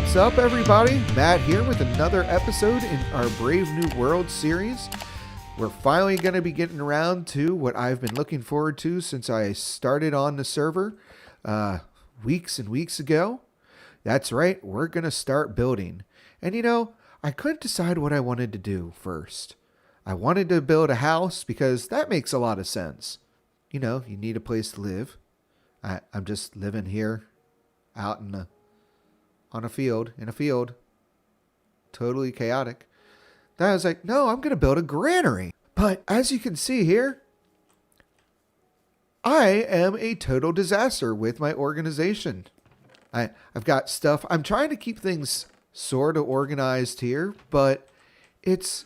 What's up, everybody? Matt here with another episode in our Brave New World series. We're finally going to be getting around to what I've been looking forward to since I started on the server weeks and weeks ago. That's right, we're going to start building. And I couldn't decide what I wanted to do first. I wanted to build a house because that makes a lot of sense. You need a place to live. I'm just living here out in a field, totally chaotic. Then I was like, no, I'm going to build a granary. But as you can see here, I am a total disaster with my organization. I've got stuff. I'm trying to keep things sort of organized here, but it's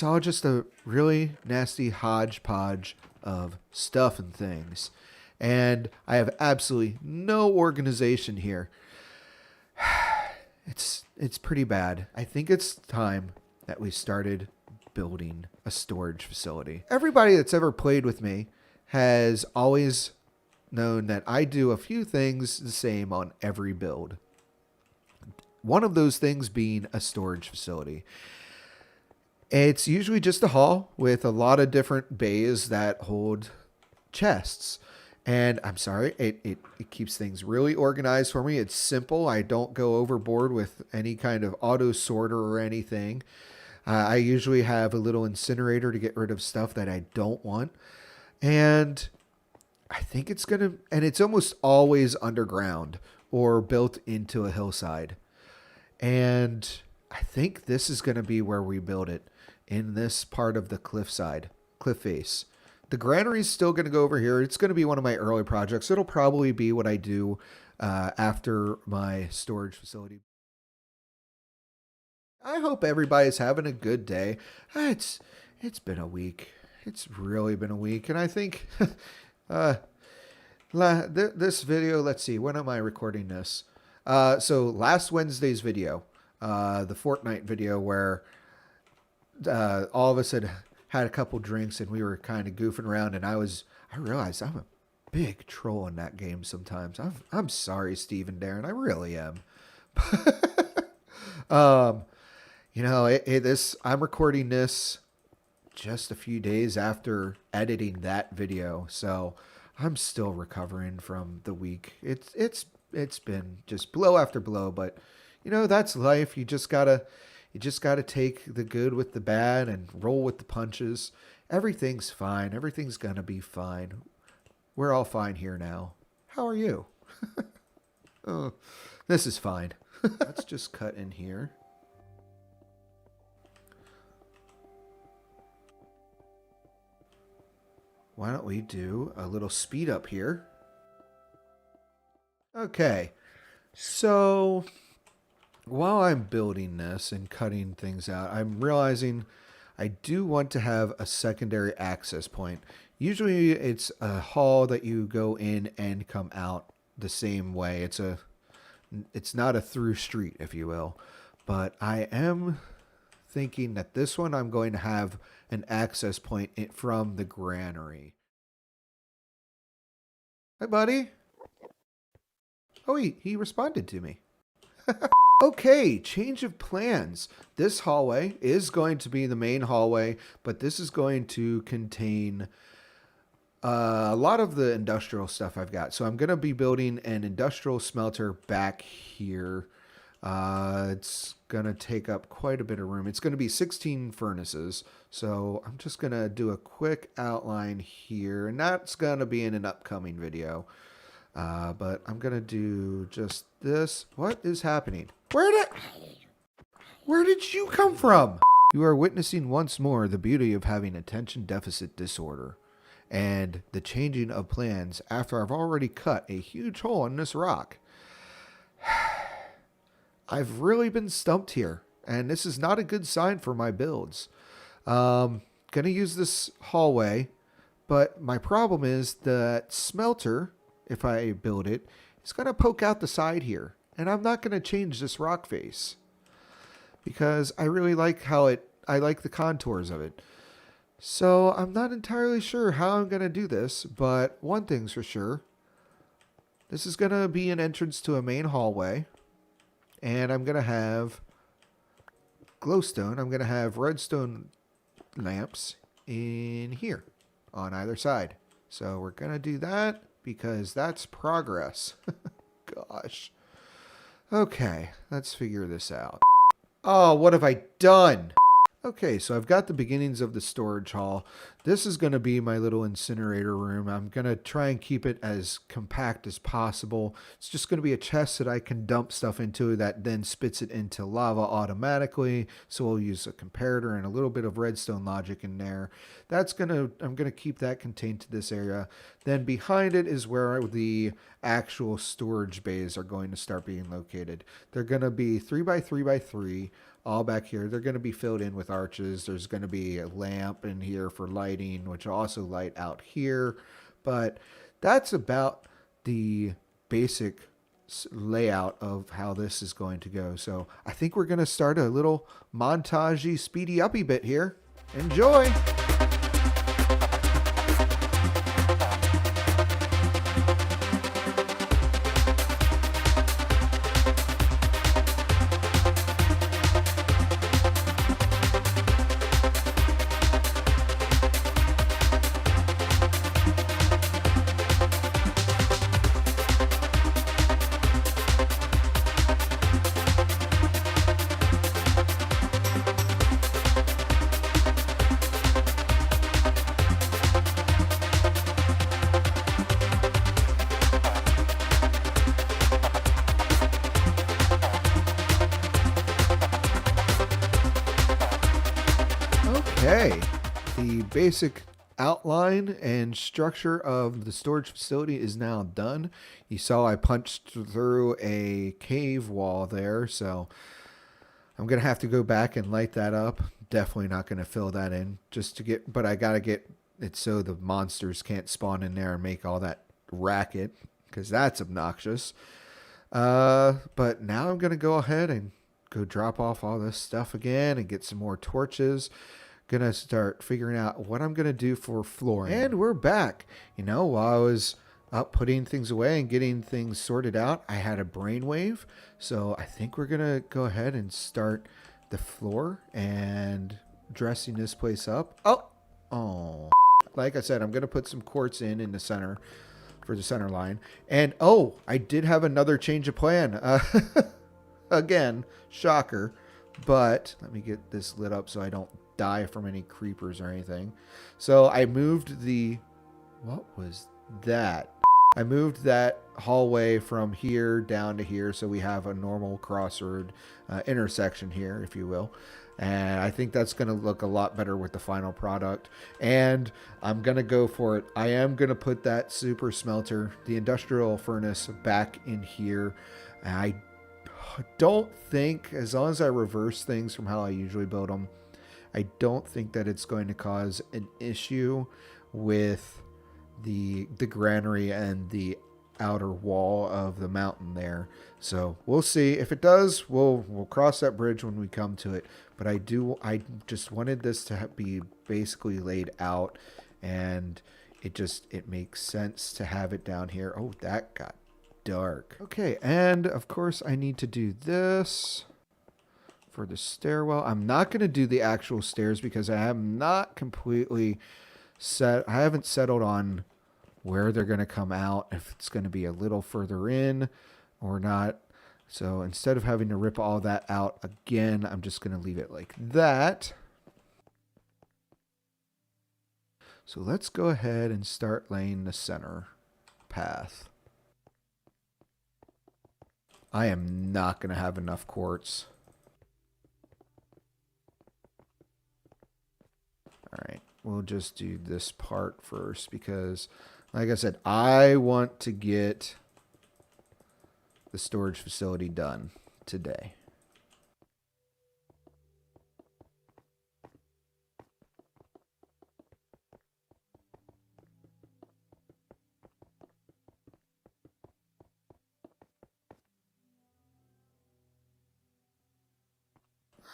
all just a really nasty hodgepodge of stuff and things. And I have absolutely no organization here. It's pretty bad. I think it's time that we started building a storage facility. Everybody that's ever played with me has always known that I do a few things the same on every build. One of those things being a storage facility. It's usually just a hall with a lot of different bays that hold chests. And I'm sorry, it keeps things really organized for me. It's simple. I don't go overboard with any kind of auto sorter or anything. I usually have a little incinerator to get rid of stuff that I don't want. And I think it's almost always underground or built into a hillside. And I think this is going to be where we build it, in this part of the cliff face. The granary is still going to go over here. It's going to be one of my early projects. It'll probably be what I do after my storage facility. I hope everybody's having a good day. It's been a week. It's really been a week. And I think this video, let's see, when am I recording this? So last Wednesday's video, the Fortnite video where all of us had a couple drinks and we were kind of goofing around, and I realized I'm a big troll in that game sometimes. I'm sorry, Steve and Darren. I really am. I'm recording this just a few days after editing that video, so I'm still recovering from the week. It's been just blow after blow, but that's life. You just gotta take the good with the bad and roll with the punches. Everything's fine. Everything's gonna be fine. We're all fine here now. How are you? Oh, this is fine. Let's just cut in here. Why don't we do a little speed up here? Okay, so while I'm building this and cutting things out, I'm realizing I do want to have a secondary access point. Usually it's a hall that you go in and come out the same way. It's not a through street, if you will. But I am thinking that this one I'm going to have an access point from the granary. Hi, buddy. Oh, he responded to me. Okay, change of plans. This hallway is going to be the main hallway, but this is going to contain a lot of the industrial stuff I've got. So I'm going to be building an industrial smelter back here. It's going to take up quite a bit of room. It's going to be 16 furnaces. So I'm just going to do a quick outline here, and that's going to be in an upcoming video. But I'm going to do just this. What is happening? Where did you come from? You are witnessing once more the beauty of having attention deficit disorder and the changing of plans after I've already cut a huge hole in this rock. I've really been stumped here, and this is not a good sign for my builds. Gonna use this hallway, but my problem is that smelter, if I build it, it's going to poke out the side here. And I'm not going to change this rock face because I really like I like the contours of it. So I'm not entirely sure how I'm going to do this, but one thing's for sure. This is going to be an entrance to a main hallway. And I'm going to have glowstone. I'm going to have redstone lamps in here on either side. So we're going to do that because that's progress. Gosh. Okay, let's figure this out. Oh, what have I done? Okay, so I've got the beginnings of the storage hall. This is going to be my little incinerator room. I'm going to try and keep it as compact as possible. It's just going to be a chest that I can dump stuff into that then spits it into lava automatically. So we'll use a comparator and a little bit of redstone logic in there. I'm going to keep that contained to this area. Then behind it is where the actual storage bays are going to start being located. They're going to be 3x3x3. All back here. They're going to be filled in with arches. There's going to be a lamp in here for lighting, which will also light out here. But that's about the basic layout of how this is going to go. So I think we're going to start a little montagey, speedy uppy bit here. Enjoy! Okay, the basic outline and structure of the storage facility is now done. You saw I punched through a cave wall there, so I'm going to have to go back and light that up. Definitely not going to fill that in but I got to get it so the monsters can't spawn in there and make all that racket because that's obnoxious. But now I'm going to go ahead and go drop off all this stuff again and get some more torches. Gonna start figuring out what I'm gonna do for flooring. And we're back. While I was up putting things away and getting things sorted out, I had a brainwave. So I think we're gonna go ahead and start the floor and dressing this place up. Oh. Like I said, I'm gonna put some quartz in the center for the center line. And I did have another change of plan. Again, shocker. But let me get this lit up so I don't die from any creepers or anything. So I moved what was that? I moved that hallway from here down to here so we have a normal crossroad intersection here, if you will. And I think that's going to look a lot better with the final product. And I'm going to go for it. I am going to put that super smelter, the industrial furnace, back in here. And I don't think, as long as I reverse things from how I usually build them, I don't think that it's going to cause an issue with the granary and the outer wall of the mountain there. So we'll see. If it does, we'll cross that bridge when we come to it. But I just wanted this to be basically laid out, and it makes sense to have it down here. Oh, that got dark. Okay, and of course I need to do this for the stairwell. I'm not going to do the actual stairs because I am not completely I haven't settled on where they're going to come out, if it's going to be a little further in or not. So instead of having to rip all that out again, I'm just going to leave it like that. So let's go ahead and start laying the center path. I am not going to have enough quartz. All right, we'll just do this part first because, like I said, I want to get the storage facility done today.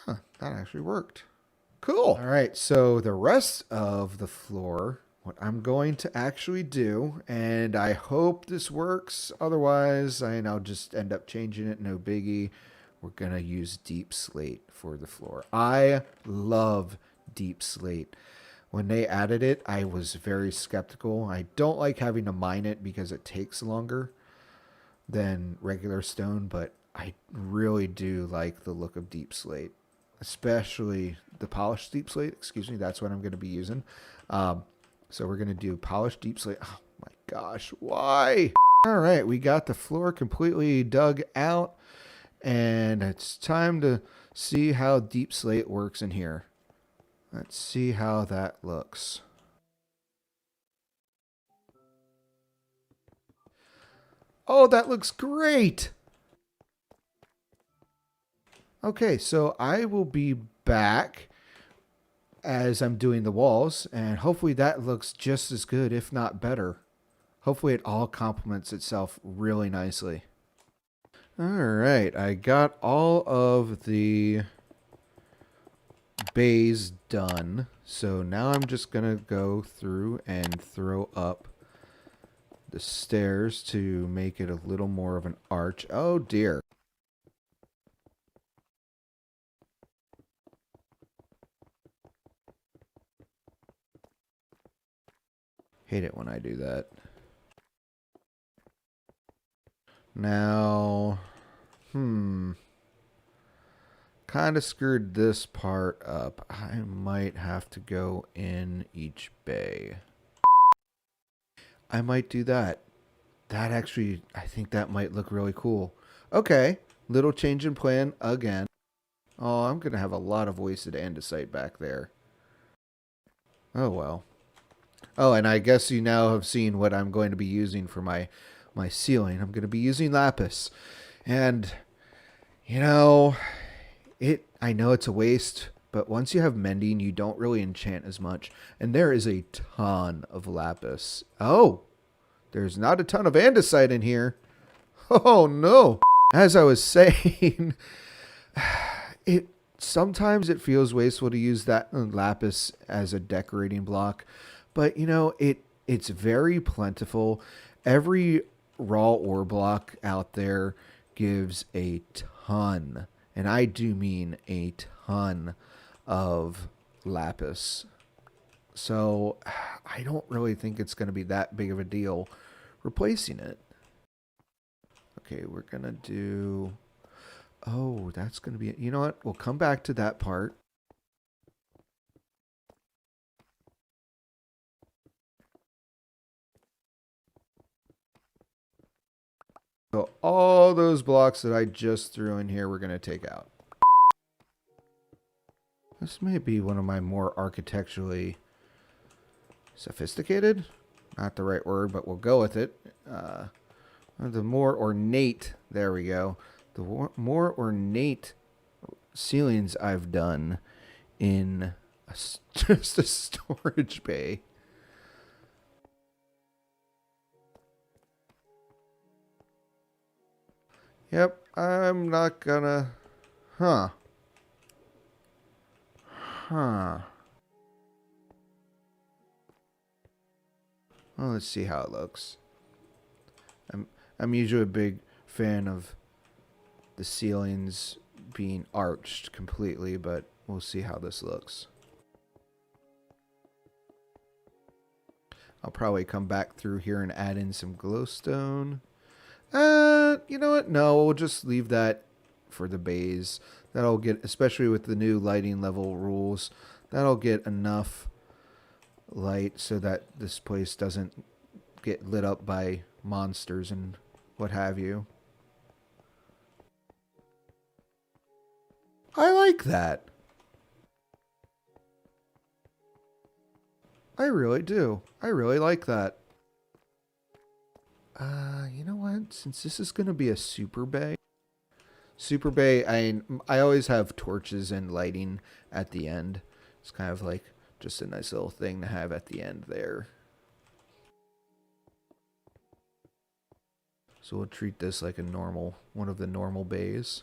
Huh, that actually worked. Cool. All right, so the rest of the floor, what I'm going to actually do, and I hope this works, otherwise I'll just end up changing it, no biggie. we're going to use deep slate for the floor. I love deep slate. When they added it, I was very skeptical. I don't like having to mine it because it takes longer than regular stone, but I really do like the look of deep slate, especially the polished deep slate. Excuse me, that's what I'm going to be using. So we're going to do polished deep slate. Oh my gosh, why? All right, we got the floor completely dug out, and it's time to see how deep slate works in here. Let's see how that looks. Oh, that looks great. Okay, so I will be back as I'm doing the walls, and hopefully that looks just as good, if not better. Hopefully it all complements itself really nicely. All right, I got all of the bays done. So now I'm just going to go through and throw up the stairs to make it a little more of an arch. Oh dear. Hate it when I do that. Now, kind of screwed this part up. I might have to go in each bay. I might do that. That actually, I think that might look really cool. Okay, little change in plan again. Oh, I'm going to have a lot of wasted andesite back there. Oh, well. Oh, and I guess you now have seen what I'm going to be using for my ceiling. I'm going to be using lapis. And, you know, I know it's a waste, but once you have mending, you don't really enchant as much. And there is a ton of lapis. Oh, there's not a ton of andesite in here. Oh, no. As I was saying, sometimes it feels wasteful to use that lapis as a decorating block, but you know, it's very plentiful. Every raw ore block out there gives a ton, and I do mean a ton of lapis. So I don't really think it's going to be that big of a deal replacing it. Okay, we're going to do... Oh, that's going to be... You know what? We'll come back to that part. So all those blocks that I just threw in here, we're going to take out. This may be one of my more architecturally sophisticated. Not the right word, but we'll go with it. The more ornate... There we go. The more ornate ceilings I've done in just a storage bay. Yep, I'm not gonna... Huh. Well, let's see how it looks. I'm usually a big fan of the ceilings being arched completely, but we'll see how this looks. I'll probably come back through here and add in some glowstone. You know what? No, we'll just leave that for the bays. That'll get, especially with the new lighting level rules, that'll get enough light so that this place doesn't get lit up by monsters and what have you. I like that. I really do. I really like that. You know what? Since this is going to be a super bay, I always have torches and lighting at the end. It's kind of like just a nice little thing to have at the end there. So we'll treat this like a normal, one of the normal bays.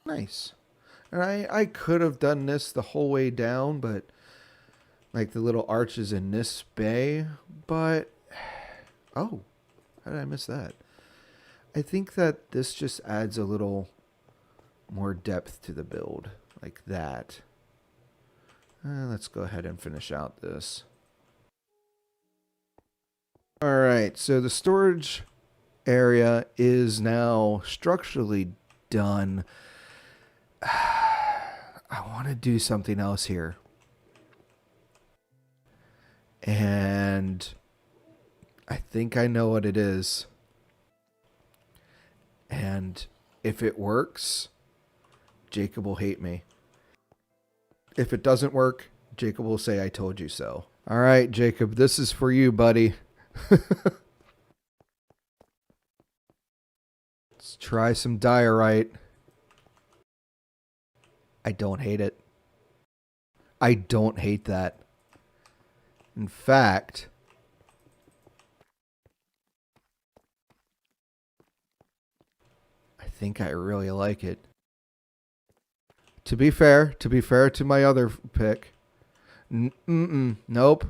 Nice. And I could have done this the whole way down, but like the little arches in this bay, but oh, how did I miss that? I think that this just adds a little more depth to the build, like that. Let's go ahead and finish out this. All right, so the storage area is now structurally done. I want to do something else here. And I think I know what it is. And if it works, Jacob will hate me. If it doesn't work, Jacob will say I told you so. All right, Jacob, this is for you, buddy. Let's try some diorite. I don't hate it. I don't hate that. In fact, I think I really like it. To be fair to my other pick, nope.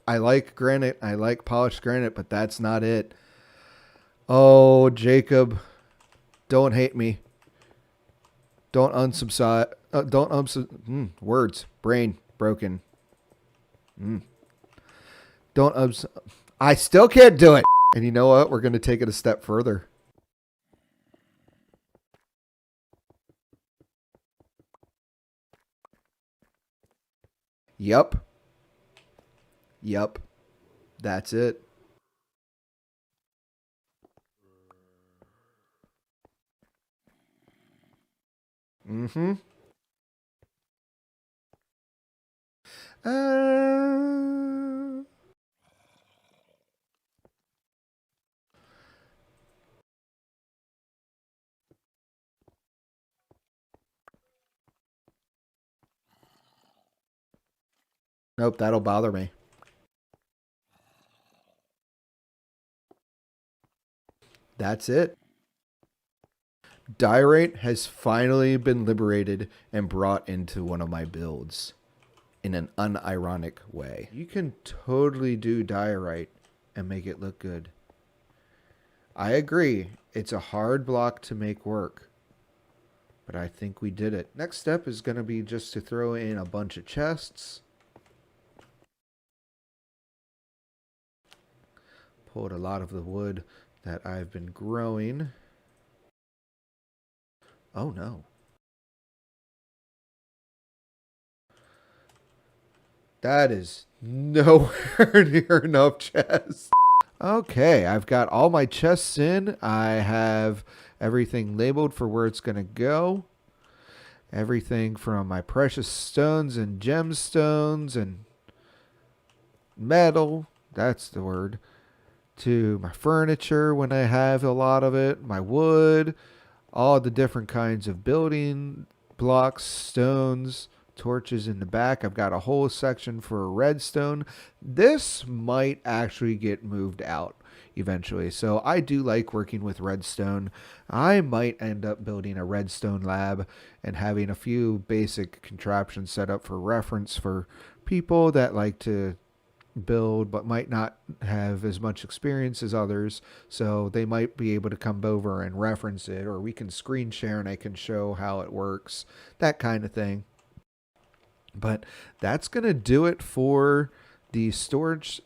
I like granite. I like polished granite, but that's not it. Oh, Jacob, don't hate me. Don't unsubside. Words, brain broken. Don't I still can't do it. And you know what? We're going to take it a step further. Yep. That's it. Mm-hmm. Nope, that'll bother me. That's it. Diorite has finally been liberated and brought into one of my builds in an unironic way. You can totally do diorite and make it look good. I agree. It's a hard block to make work, but I think we did it. Next step is going to be just to throw in a bunch of chests. Pulled a lot of the wood that I've been growing. Oh no. That is nowhere near enough chests. Okay, I've got all my chests in. I have everything labeled for where it's going to go. Everything from my precious stones and gemstones and metal, that's the word, to my furniture when I have a lot of it, my wood, all the different kinds of building blocks, stones, torches in the back. I've got a whole section for redstone. This might actually get moved out eventually. So I do like working with redstone. I might end up building a redstone lab and having a few basic contraptions set up for reference for people that like to build but might not have as much experience as others, so they might be able to come over and reference it, or we can screen share and I can show how it works, that kind of thing. But that's going to do it for the storage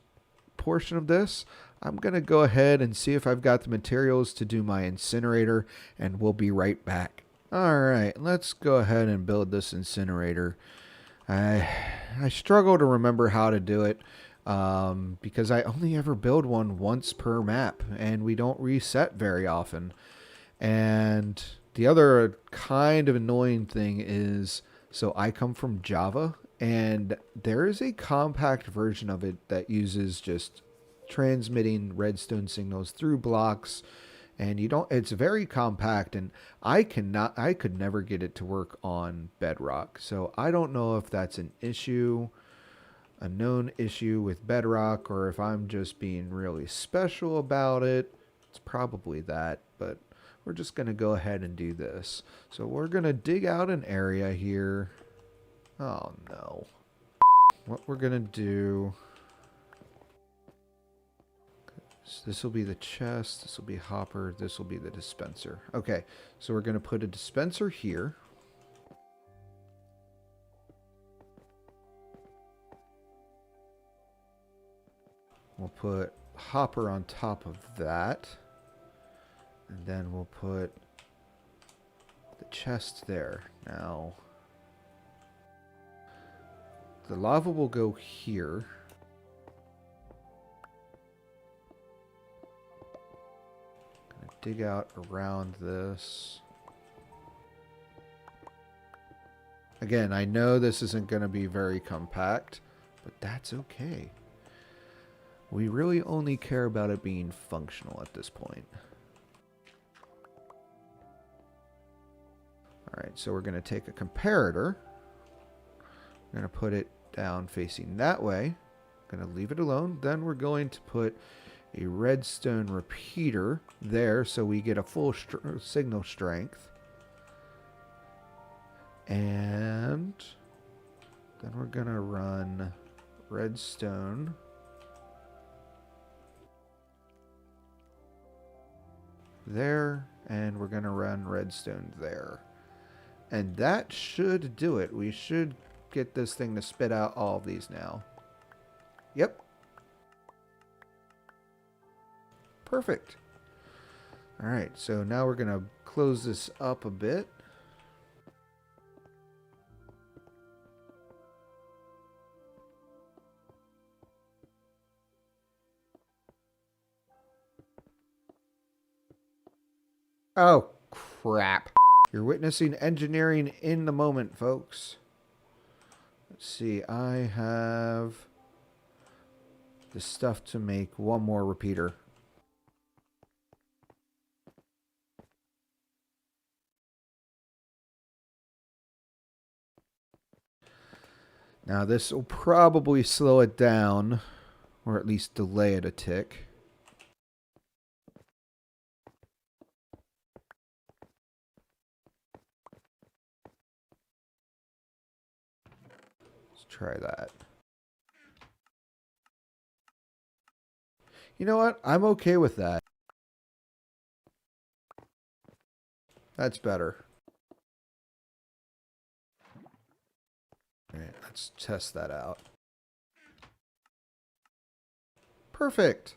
portion of this. I'm going to go ahead and see if I've got the materials to do my incinerator, and we'll be right back. All right, let's go ahead and build this incinerator. I struggle to remember how to do it because I only ever build one once per map, and we don't reset very often. And the other kind of annoying thing is, so I come from Java, and there is a compact version of it that uses just transmitting redstone signals through blocks, and you don't, it's very compact, and I could never get it to work on Bedrock. So I don't know if that's an issue, a known issue with Bedrock, or if I'm just being really special about it. It's probably that, but we're just going to go ahead and do this. So we're going to dig out an area here. Oh no. what we're going to do... So this will be the chest, this will be hopper, this will be the dispenser. Okay, so we're going to put a dispenser here. We'll put hopper on top of that. And then we'll put the chest there. Now, the lava will go here. Gonna dig out around this. Again, I know this isn't going to be very compact, but that's okay. We really only care about it being functional at this point. Alright, so we're going to take a comparator. We're going to put it down facing that way. Going to leave it alone. Then we're going to put a redstone repeater there so we get a full signal strength. And then we're going to run redstone there, and we're going to run redstone there. And that should do it. We should get this thing to spit out all of these now. Yep. Perfect. Alright, so now we're going to close this up a bit. Oh, crap. You're witnessing engineering in the moment, folks. Let's see. I have the stuff to make one more repeater. Now, this will probably slow it down, or at least delay it a tick. Try that. You know what? I'm okay with that. That's better. All right, let's test that out. Perfect.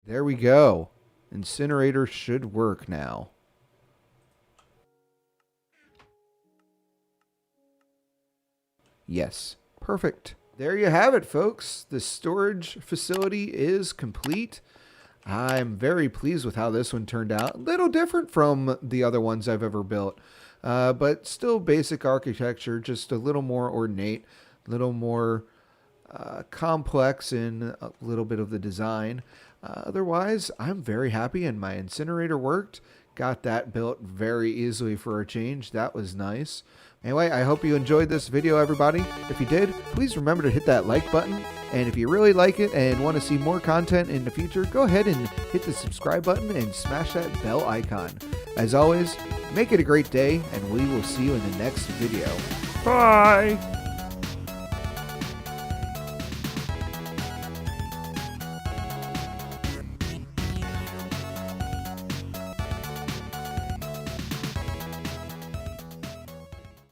There we go. Incinerator should work now. Yes. Perfect. There you have it, folks. The storage facility is complete. I'm very pleased with how this one turned out. A little different from the other ones I've ever built, but still basic architecture, just a little more ornate, a little more complex in a little bit of the design. Otherwise, I'm very happy, and my incinerator worked. Got that built very easily for a change. That was nice. Anyway, I hope you enjoyed this video, everybody. If you did, please remember to hit that like button. And if you really like it and want to see more content in the future, go ahead and hit the subscribe button and smash that bell icon. As always, make it a great day, and we will see you in the next video. Bye!